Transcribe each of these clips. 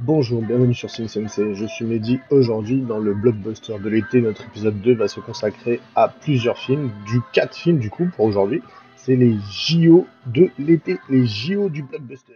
Bonjour, bienvenue sur Cine Sensei, je suis Mehdi. Aujourd'hui, dans le blockbuster de l'été, notre épisode 2 va se consacrer à plusieurs films, 4 films du coup pour aujourd'hui. C'est les JO de l'été, les JO du blockbuster.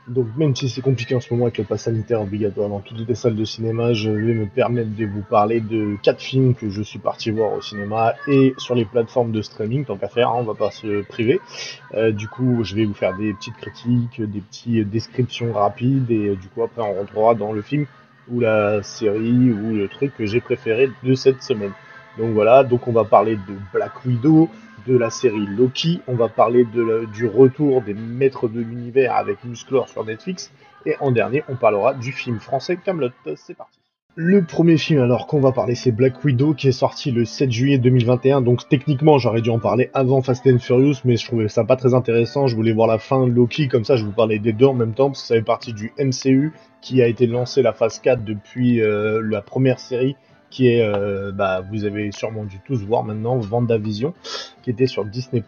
Donc même si c'est compliqué en ce moment avec le pass sanitaire obligatoire dans toutes les salles de cinéma, je vais me permettre de vous parler de 4 films que je suis parti voir au cinéma et sur les plateformes de streaming, tant qu'à faire, hein, on va pas se priver. Du coup, je vais vous faire des petites critiques, des petites descriptions rapides et du coup après on rentrera dans le film ou la série ou le truc que j'ai préféré de cette semaine. Donc voilà, donc on va parler de Black Widow, de la série Loki, on va parler du retour des maîtres de l'univers avec Musclor sur Netflix, et en dernier, on parlera du film français Kaamelott. C'est parti. Le premier film alors qu'on va parler, c'est Black Widow, qui est sorti le 7 juillet 2021, donc techniquement j'aurais dû en parler avant Fast and Furious, mais je trouvais ça pas très intéressant, je voulais voir la fin de Loki, comme ça je vous parlais des deux en même temps, parce que ça fait partie du MCU, qui a été lancé la phase 4 depuis la première série, qui est, vous avez sûrement dû tous voir maintenant, WandaVision, qui était sur Disney+.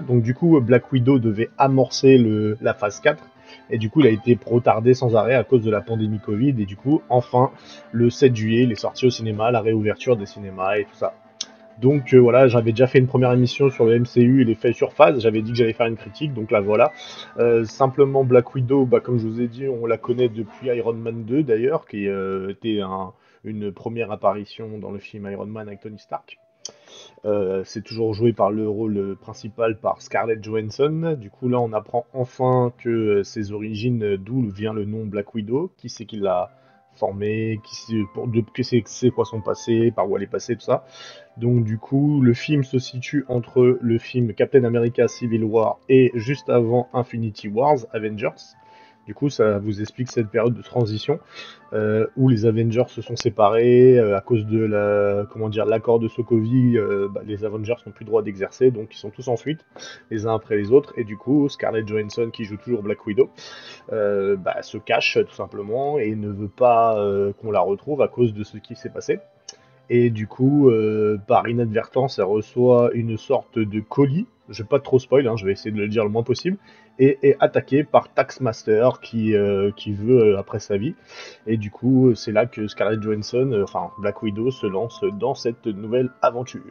Donc du coup, Black Widow devait amorcer la phase 4, et du coup, il a été retardé sans arrêt à cause de la pandémie Covid, et du coup, enfin, le 7 juillet, il est sorti au cinéma, la réouverture des cinémas et tout ça. Donc voilà, j'avais déjà fait une première émission sur le MCU et les faits sur phase, j'avais dit que j'allais faire une critique, donc là voilà. Simplement Black Widow, comme je vous ai dit, on la connaît depuis Iron Man 2 d'ailleurs, qui était une première apparition dans le film Iron Man avec Tony Stark. C'est toujours joué par le rôle principal par Scarlett Johansson. Du coup là on apprend enfin que ses origines, d'où vient le nom Black Widow, qui c'est qui l'a formé, que c'est quoi son passé, par où elle est passée, tout ça. Donc du coup, le film se situe entre le film Captain America Civil War et juste avant Infinity Wars, Avengers. Du coup, ça vous explique cette période de transition où les Avengers se sont séparés à cause de l'accord de Sokovie. Les Avengers n'ont plus le droit d'exercer, donc ils sont tous en fuite les uns après les autres. Et du coup, Scarlett Johansson, qui joue toujours Black Widow, se cache tout simplement et ne veut pas qu'on la retrouve à cause de ce qui s'est passé. Et du coup, par inadvertance, elle reçoit une sorte de colis. Je vais pas trop spoil, hein, je vais essayer de le dire le moins possible. Et est attaquée par Taxmaster qui veut après sa vie. Et du coup, c'est là que Scarlett Johansson, enfin Black Widow, se lance dans cette nouvelle aventure.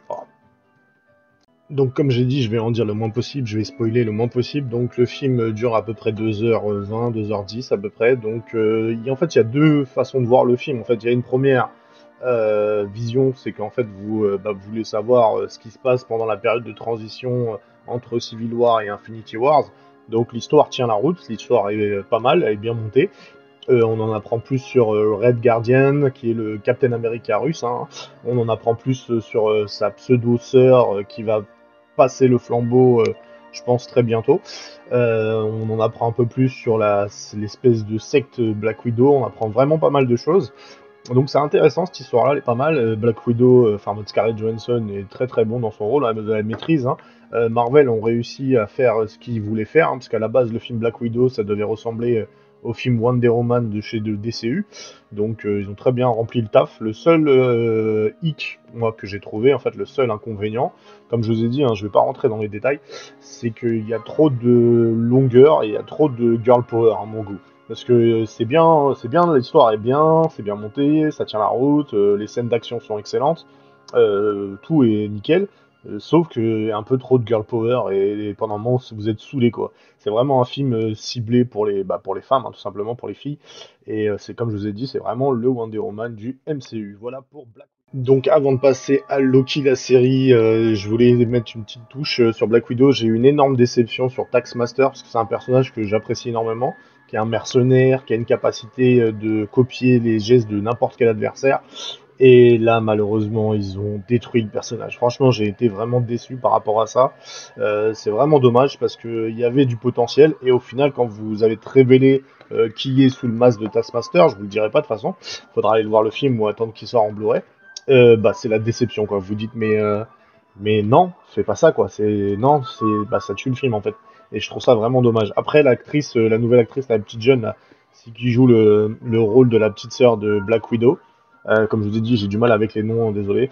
Donc comme j'ai dit, je vais en dire le moins possible, je vais spoiler le moins possible. Donc le film dure à peu près 2h20, 2h10 à peu près. Donc en fait, il y a deux façons de voir le film. En fait, il y a une première vision, c'est qu'en fait vous voulez savoir ce qui se passe pendant la période de transition entre Civil War et Infinity Wars. Donc l'histoire tient la route, l'histoire est pas mal, elle est bien montée. On en apprend plus sur Red Guardian, qui est le Captain America russe, hein. On en apprend plus sur sa pseudo-sœur qui va passer le flambeau, je pense, très bientôt. On en apprend un peu plus sur l'espèce de secte Black Widow. On apprend vraiment pas mal de choses. Donc c'est intéressant, cette histoire-là, elle est pas mal. Black Widow, Scarlett Johansson est très très bon dans son rôle, elle la maîtrise, hein. Marvel ont réussi à faire ce qu'ils voulaient faire, hein, parce qu'à la base, le film Black Widow, ça devait ressembler au film Wonder Woman de chez DCU. Donc ils ont très bien rempli le taf. Le seul hic, moi, que j'ai trouvé, en fait, le seul inconvénient, comme je vous ai dit, hein, je vais pas rentrer dans les détails, c'est qu'il y a trop de longueur et il y a trop de girl power à mon goût. Parce que c'est bien, l'histoire est bien, c'est bien monté, ça tient la route, les scènes d'action sont excellentes, tout est nickel, sauf qu'il y a un peu trop de girl power et pendant un moment vous êtes saoulé quoi. C'est vraiment un film ciblé pour les femmes, hein, tout simplement pour les filles, et c'est comme je vous ai dit, c'est vraiment le Wonder Woman du MCU. Voilà pour Black. Donc avant de passer à Loki la série, je voulais mettre une petite touche sur Black Widow. J'ai eu une énorme déception sur Taxmaster parce que c'est un personnage que j'apprécie énormément, qui est un mercenaire, qui a une capacité de copier les gestes de n'importe quel adversaire. Et là, malheureusement, ils ont détruit le personnage. Franchement, j'ai été vraiment déçu par rapport à ça. C'est vraiment dommage parce qu'il y avait du potentiel. Et au final, quand vous avez révélé qui est sous le masque de Taskmaster, je vous le dirai pas de toute façon. Faudra aller le voir le film ou attendre qu'il sorte en Blu-ray. C'est la déception quoi. Vous dites mais non, c'est pas ça quoi. Ça tue le film en fait. Et je trouve ça vraiment dommage. Après l'actrice, la nouvelle actrice, la petite jeune là, qui joue le rôle de la petite sœur de Black Widow. Comme je vous ai dit, j'ai du mal avec les noms, désolé.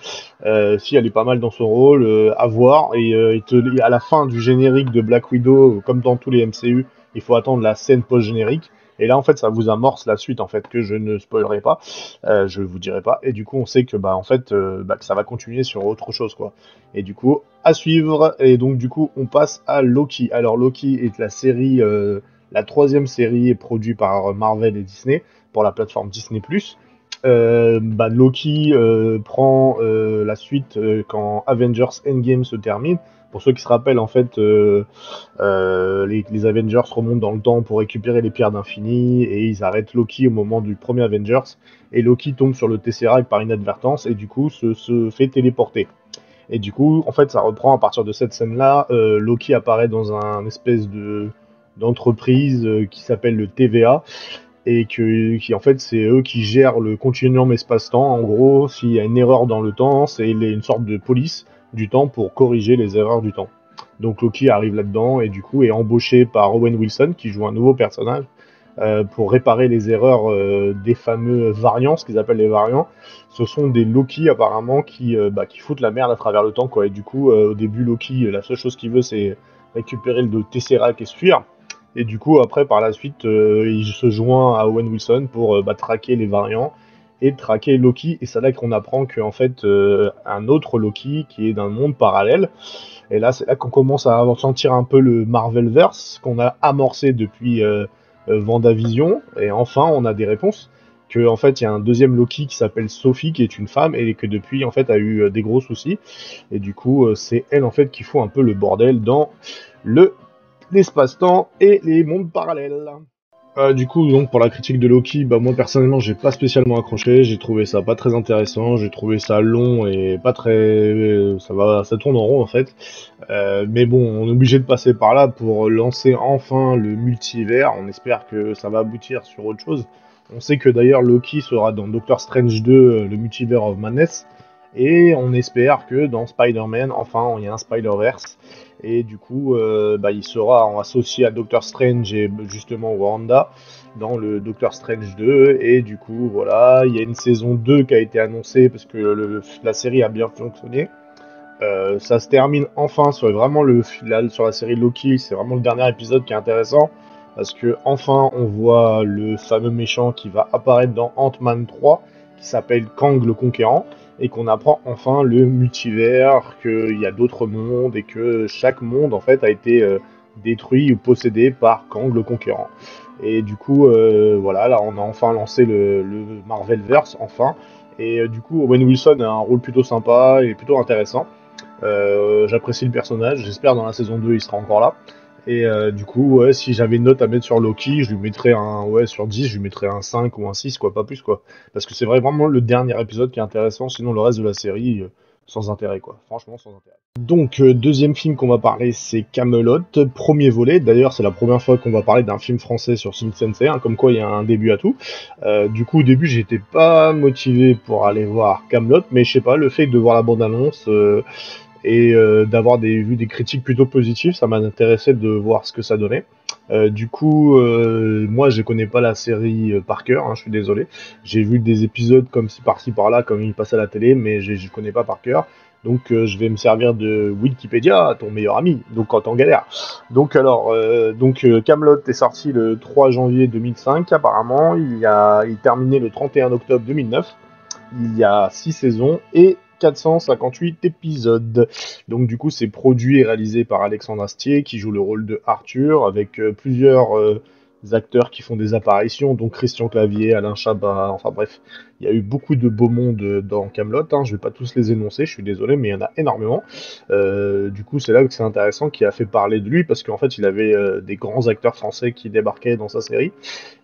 Si elle est pas mal dans son rôle, à voir. Et à la fin du générique de Black Widow, comme dans tous les MCU, il faut attendre la scène post-générique. Et là, en fait, ça vous amorce la suite, en fait, que je ne spoilerai pas, je vous dirai pas. Et du coup, on sait que, bah, en fait, que ça va continuer sur autre chose, quoi. Et du coup, à suivre. Et donc, du coup, on passe à Loki. Alors, Loki est la troisième série produite par Marvel et Disney pour la plateforme Disney+. Loki prend la suite quand Avengers Endgame se termine. Pour ceux qui se rappellent, en fait, les Avengers remontent dans le temps pour récupérer les pierres d'infini et ils arrêtent Loki au moment du premier Avengers. Et Loki tombe sur le Tesseract par inadvertance et du coup se fait téléporter. Et du coup, en fait, ça reprend à partir de cette scène-là. Loki apparaît dans un espèce d'entreprise qui s'appelle le TVA et qui en fait c'est eux qui gèrent le continuum espace-temps. En gros, s'il y a une erreur dans le temps, c'est une sorte de police du temps pour corriger les erreurs du temps. Donc Loki arrive là-dedans et du coup est embauché par Owen Wilson qui joue un nouveau personnage pour réparer les erreurs des fameux variants, ce qu'ils appellent les variants. Ce sont des Loki apparemment qui foutent la merde à travers le temps, quoi. Et du coup, au début, Loki, la seule chose qu'il veut, c'est récupérer le Tesseract et se fuir. Et du coup, après, par la suite, il se joint à Owen Wilson pour traquer les variants et traquer Loki. Et c'est là qu'on apprend qu'en fait, un autre Loki qui est d'un monde parallèle. Et là, c'est là qu'on commence à sentir un peu le Marvelverse qu'on a amorcé depuis WandaVision. Et enfin, on a des réponses. Que en fait, il y a un deuxième Loki qui s'appelle Sophie, qui est une femme, et que depuis, en fait, a eu des gros soucis. Et du coup, c'est elle, en fait, qui fout un peu le bordel dans l'espace-temps et les mondes parallèles. Du coup, donc pour la critique de Loki, moi personnellement, j'ai pas spécialement accroché. J'ai trouvé ça pas très intéressant. J'ai trouvé ça long et pas très. Ça tourne en rond en fait. Mais bon, on est obligé de passer par là pour lancer enfin le multivers. On espère que ça va aboutir sur autre chose. On sait que d'ailleurs Loki sera dans Doctor Strange 2, le Multiverse of Madness. Et on espère que dans Spider-Man, enfin, il y a un Spider-Verse. Et du coup, il sera associé à Doctor Strange et justement Wanda dans le Doctor Strange 2. Et du coup, voilà, il y a une saison 2 qui a été annoncée parce que la série a bien fonctionné. Ça se termine enfin sur sur la série Loki. C'est vraiment le dernier épisode qui est intéressant parce que enfin on voit le fameux méchant qui va apparaître dans Ant-Man 3 qui s'appelle Kang le Conquérant et qu'on apprend enfin le multivers, qu'il y a d'autres mondes et que chaque monde en fait a été détruit ou possédé par Kang le Conquérant. Et du coup, voilà, là on a enfin lancé le Marvelverse, enfin. Et du coup, Owen Wilson a un rôle plutôt sympa et plutôt intéressant. J'apprécie le personnage, j'espère dans la saison 2 il sera encore là. Et du coup, ouais, si j'avais une note à mettre sur Loki, je lui mettrais sur 10, je lui mettrais un 5 ou un 6, quoi, pas plus, quoi. Parce que c'est vraiment le dernier épisode qui est intéressant, sinon le reste de la série, sans intérêt, quoi. Franchement, sans intérêt. Donc, deuxième film qu'on va parler, c'est Camelot, premier volet. D'ailleurs, c'est la première fois qu'on va parler d'un film français sur Sin Sensei, hein, comme quoi il y a un début à tout. Du coup, au début, j'étais pas motivé pour aller voir Camelot, mais je sais pas, le fait de voir la bande-annonce et d'avoir vu des critiques plutôt positives, ça m'a intéressé de voir ce que ça donnait. Du coup, moi je connais pas la série par cœur, hein, je suis désolé. J'ai vu des épisodes comme par-ci par-là, comme il passe à la télé, mais je connais pas par cœur. Donc je vais me servir de Wikipédia, ton meilleur ami, donc quand on galère. Donc alors, Camelot est sorti le 3 janvier 2005 apparemment, il terminé le 31 octobre 2009. Il y a 6 saisons et 458 épisodes. Donc du coup, c'est produit et réalisé par Alexandre Astier qui joue le rôle de Arthur avec plusieurs acteurs qui font des apparitions, donc Christian Clavier, Alain Chabat, enfin bref, il y a eu beaucoup de beau monde dans Camelot. Je vais pas tous les énoncer, je suis désolé, mais il y en a énormément. Du coup, c'est là que c'est intéressant, qui a fait parler de lui parce qu'en fait, il avait des grands acteurs français qui débarquaient dans sa série.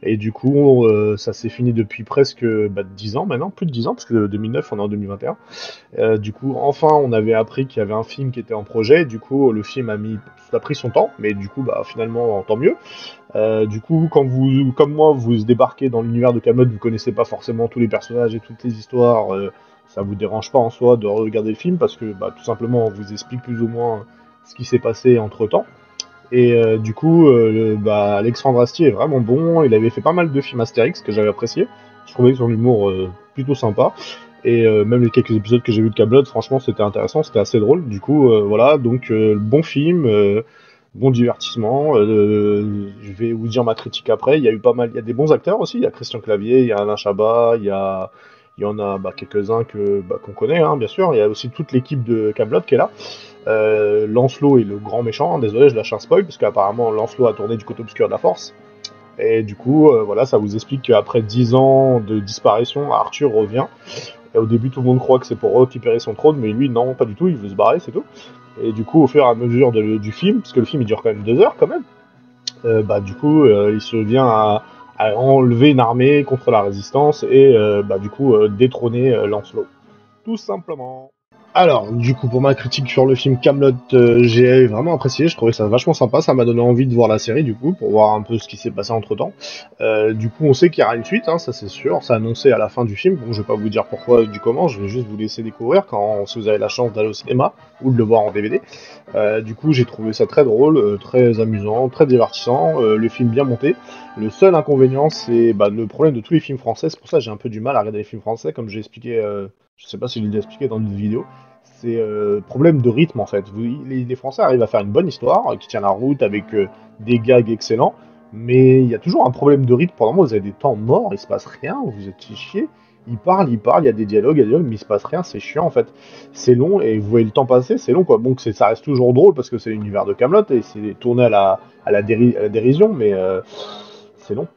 Et du coup, ça s'est fini depuis presque 10 ans maintenant, plus de 10 ans, parce que de 2009, on est en 2021. Du coup, enfin, on avait appris qu'il y avait un film qui était en projet. Du coup, le film a pris son temps, mais du coup, finalement, tant mieux. Du coup, quand vous, comme moi, vous débarquez dans l'univers de Camelot, vous connaissez pas forcément tous les personnages et toutes les histoires. Ça vous dérange pas en soi de regarder le film parce que, tout simplement, on vous explique plus ou moins ce qui s'est passé entre temps. Et du coup, Alexandre Astier est vraiment bon. Il avait fait pas mal de films Astérix que j'avais apprécié. Je trouvais que son humour plutôt sympa. Et même les quelques épisodes que j'ai vus de Kaamelott, franchement, c'était intéressant, c'était assez drôle. Du coup, voilà, donc bon film, bon divertissement. Je vais vous dire ma critique après. Il y a eu pas mal, il y a des bons acteurs aussi. Il y a Christian Clavier, il y a Alain Chabat, il y en a quelques-uns qu'on connaît, hein, bien sûr. Il y a aussi toute l'équipe de Kaamelott qui est là. Lancelot est le grand méchant. Désolé, je lâche un spoil parce qu'apparemment Lancelot a tourné du côté obscur de la Force. Et du coup, voilà, ça vous explique qu'après 10 ans de disparition, Arthur revient. Et au début, tout le monde croit que c'est pour récupérer son trône, mais lui, non, pas du tout, il veut se barrer, c'est tout. Et du coup, au fur et à mesure du film, parce que le film il dure quand même 2 heures quand même, du coup, il se vient à enlever une armée contre la résistance et du coup détrôner Lancelot. Tout simplement. Alors, du coup, pour ma critique sur le film Kaamelott, j'ai vraiment apprécié, je trouvais ça vachement sympa, ça m'a donné envie de voir la série, du coup, pour voir un peu ce qui s'est passé entre-temps. Du coup, on sait qu'il y aura une suite, hein, ça c'est sûr, c'est annoncé à la fin du film, bon, je vais pas vous dire pourquoi du comment, je vais juste vous laisser découvrir si vous avez la chance d'aller au cinéma, ou de le voir en DVD. Du coup, j'ai trouvé ça très drôle, très amusant, très divertissant, le film bien monté. Le seul inconvénient, c'est le problème de tous les films français, c'est pour ça que j'ai un peu du mal à regarder les films français, comme j'ai expliqué, je sais pas si je l'ai expliqué dans une vidéo, c'est problème de rythme en fait. Les Français arrivent à faire une bonne histoire qui tient la route avec des gags excellents, mais il y a toujours un problème de rythme. Pendant moi, vous avez des temps morts, il se passe rien, vous êtes chiés. Ils parlent, il y a des dialogues, mais il se passe rien, c'est chiant en fait. C'est long et vous voyez le temps passer, c'est long quoi. Bon, ça reste toujours drôle parce que c'est l'univers de Kaamelott et c'est tourné à la dérision, mais c'est long,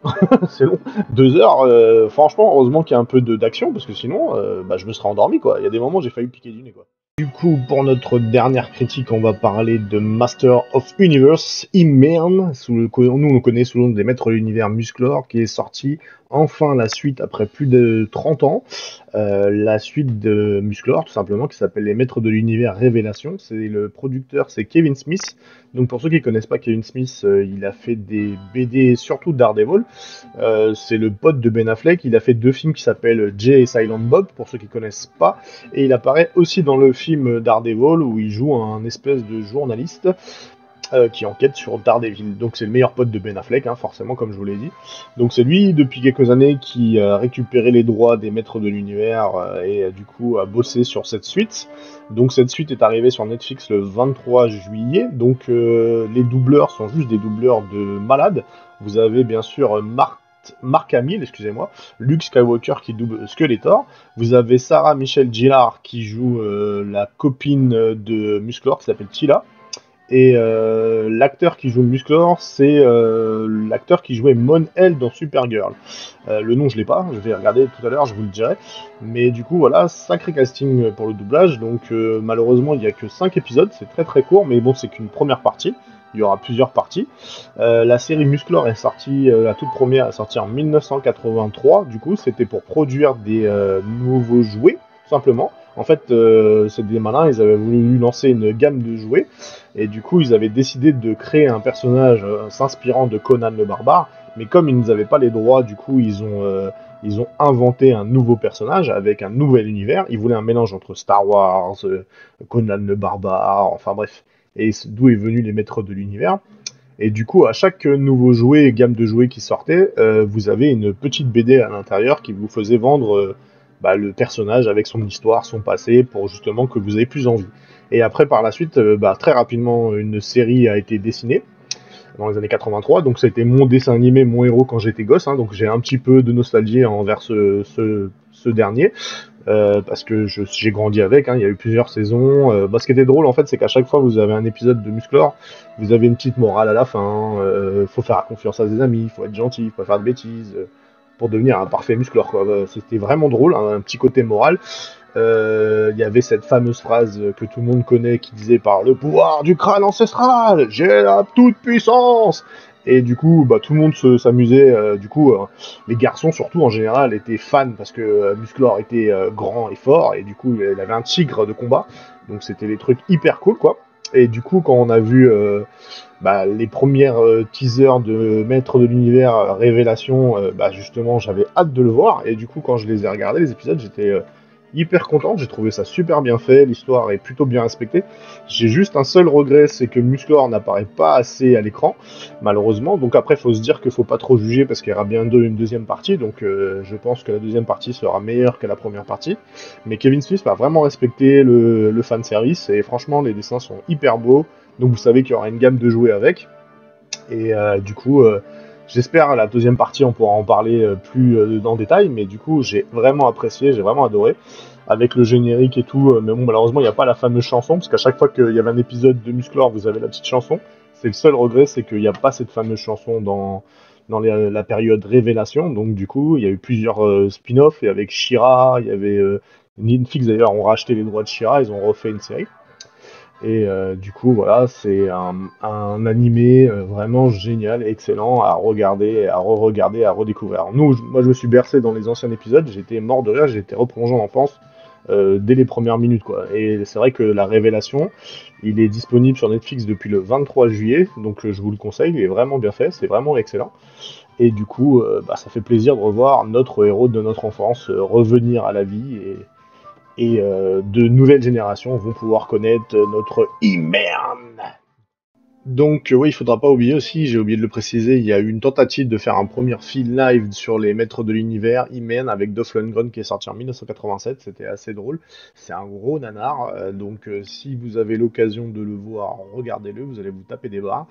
c'est long. 2 heures, franchement, heureusement qu'il y a un peu d'action parce que sinon, je me serais endormi quoi. Il y a des moments où j'ai failli piquer du nez quoi. Du coup, pour notre dernière critique, on va parler de Master of Universe, Immern, nous on le connaît sous le nom des Maîtres de l'Univers Musclor, qui est sorti enfin la suite après plus de 30 ans. La suite de Musclor, tout simplement, qui s'appelle Les Maîtres de l'Univers Révélation. Le producteur, c'est Kevin Smith. Donc pour ceux qui ne connaissent pas Kevin Smith, il a fait des BD, surtout Daredevil. C'est le pote de Ben Affleck. Il a fait 2 films qui s'appellent Jay et Silent Bob, pour ceux qui ne connaissent pas. Et il apparaît aussi dans le film Daredevil, où il joue un espèce de journaliste qui enquête sur Daredevil. Donc c'est le meilleur pote de Ben Affleck, hein, forcément, comme je vous l'ai dit. Donc c'est lui, depuis quelques années, qui a récupéré les droits des Maîtres de l'Univers et du coup a bossé sur cette suite. Donc cette suite est arrivée sur Netflix le 23 juillet. Donc les doubleurs sont juste des doubleurs de malades. Vous avez bien sûr Mark Hamill, excusez-moi, Luke Skywalker qui double Skeletor. Vous avez Sarah Michelle Gellar qui joue la copine de Musclor qui s'appelle Tila. Et l'acteur qui joue Musclor, c'est l'acteur qui jouait Mon-El dans Supergirl. Le nom, je l'ai pas, je vais regarder tout à l'heure, je vous le dirai. Mais du coup, voilà, sacré casting pour le doublage. Donc malheureusement, il n'y a que 5 épisodes, c'est très très court, mais bon, c'est qu'une première partie. Il y aura plusieurs parties. La série Musclor est sortie, la toute première est sortie en 1983. Du coup, c'était pour produire des nouveaux jouets, tout simplement. En fait, c'est des malins, ils avaient voulu lancer une gamme de jouets, et du coup, ils avaient décidé de créer un personnage s'inspirant de Conan le Barbare, mais comme ils n'avaient pas les droits, du coup, ils ont inventé un nouveau personnage avec un nouvel univers. Ils voulaient un mélange entre Star Wars, Conan le Barbare, enfin bref. Et d'où est venu les Maîtres de l'Univers. Et du coup, à chaque nouveau jouet, gamme de jouets qui sortait, vous avez une petite BD à l'intérieur qui vous faisait vendre le personnage avec son histoire, son passé, pour justement que vous ayez plus envie. Et après, par la suite, très rapidement, une série a été dessinée dans les années 83, donc ça a été mon dessin animé, mon héros quand j'étais gosse, hein, donc j'ai un petit peu de nostalgie envers ce dernier, parce que j'ai grandi avec, hein, il y a eu plusieurs saisons. Ce qui était drôle en fait, c'est qu'à chaque fois vous avez un épisode de Musclor, vous avez une petite morale à la fin, faut faire confiance à ses amis, faut être gentil, faut pas faire de bêtises, pour devenir un parfait Musclor, quoi. C'était vraiment drôle, hein, un petit côté moral. Il y avait cette fameuse phrase que tout le monde connaît qui disait par le pouvoir du crâne ancestral, j'ai la toute puissance. Et du coup, tout le monde s'amusait. Les garçons surtout en général étaient fans parce que Musclor était grand et fort, et du coup il avait un tigre de combat. Donc c'était des trucs hyper cool quoi. Et du coup quand on a vu les premières teasers de Maître de l'Univers Révélation, justement j'avais hâte de le voir. Et du coup quand je les ai regardés les épisodes, hyper content, j'ai trouvé ça super bien fait, l'histoire est plutôt bien respectée. J'ai juste un seul regret, c'est que Musclor n'apparaît pas assez à l'écran, malheureusement. Donc après, faut se dire qu'il faut pas trop juger parce qu'il y aura bien une deuxième partie, donc je pense que la deuxième partie sera meilleure que la première partie. Mais Kevin Smith va vraiment respecter le fanservice, et franchement, les dessins sont hyper beaux, donc vous savez qu'il y aura une gamme de jouets avec. Et du coup, j'espère la deuxième partie, on pourra en parler plus en détail, mais du coup, j'ai vraiment apprécié, j'ai vraiment adoré, avec le générique et tout. Mais bon, malheureusement, il n'y a pas la fameuse chanson, parce qu'à chaque fois qu'il y avait un épisode de Musclor, vous avez la petite chanson. C'est le seul regret, c'est qu'il n'y a pas cette fameuse chanson dans la période Révélation. Donc du coup, il y a eu plusieurs spin-offs, et avec She-Ra, il y avait Netflix d'ailleurs ont racheté les droits de She-Ra, ils ont refait une série. Et du coup, voilà, c'est un animé vraiment génial, excellent à regarder, à re-regarder, à redécouvrir. Moi, je me suis bercé dans les anciens épisodes, j'étais mort de rire, j'étais replongé en enfance dès les premières minutes, quoi. Et c'est vrai que la Révélation, il est disponible sur Netflix depuis le 23 juillet, donc je vous le conseille, il est vraiment bien fait, c'est vraiment excellent. Et du coup, ça fait plaisir de revoir notre héros de notre enfance revenir à la vie, et de nouvelles générations vont pouvoir connaître notre He-Man. Donc oui, il faudra pas oublier aussi, j'ai oublié de le préciser, il y a eu une tentative de faire un premier film live sur les maîtres de l'univers, He-Man, avec Dolph Lundgren, qui est sorti en 1987, c'était assez drôle, c'est un gros nanar, donc si vous avez l'occasion de le voir, regardez-le, vous allez vous taper des barres,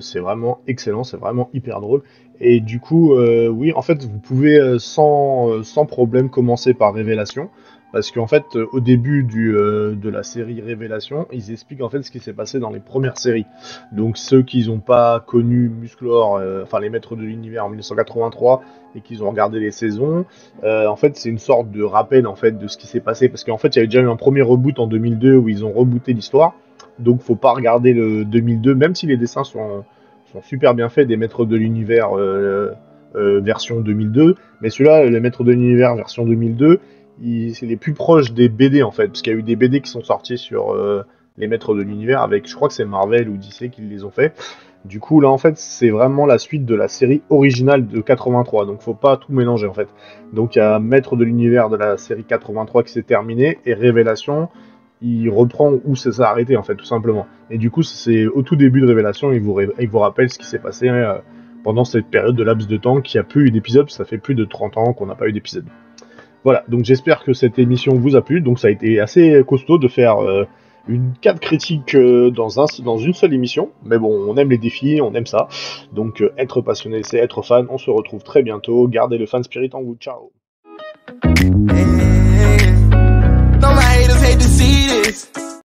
c'est vraiment excellent, c'est vraiment hyper drôle, et du coup, oui, en fait, vous pouvez sans problème commencer par Révélation, parce qu'en fait, au début de la série Révélation, ils expliquent en fait ce qui s'est passé dans les premières séries. Donc ceux qui n'ont pas connu Musclor, enfin les maîtres de l'univers en 1983, et qui ont regardé les saisons, en fait c'est une sorte de rappel en fait de ce qui s'est passé, parce qu'en fait il y avait déjà eu un premier reboot en 2002 où ils ont rebooté l'histoire, donc faut pas regarder le 2002, même si les dessins sont super bien faits des maîtres de l'univers version 2002, mais celui-là, les maîtres de l'univers version 2002, c'est les plus proches des BD en fait, parce qu'il y a eu des BD qui sont sortis sur les maîtres de l'univers avec, je crois que c'est Marvel ou DC qui les ont fait. Du coup là en fait c'est vraiment la suite de la série originale de 83, donc faut pas tout mélanger en fait. Donc il y a Maître de l'univers de la série 83 qui s'est terminé, et Révélation il reprend où ça s'est arrêté en fait, tout simplement. Et du coup c'est au tout début de Révélation, il vous rappelle ce qui s'est passé pendant cette période de laps de temps qu'il n'y a plus eu d'épisode, ça fait plus de 30 ans qu'on n'a pas eu d'épisode. Voilà, donc j'espère que cette émission vous a plu. Donc ça a été assez costaud de faire une 4 critiques dans une seule émission. Mais bon, on aime les défis, on aime ça. Donc être passionné, c'est être fan. On se retrouve très bientôt. Gardez le fan spirit en vous. Ciao.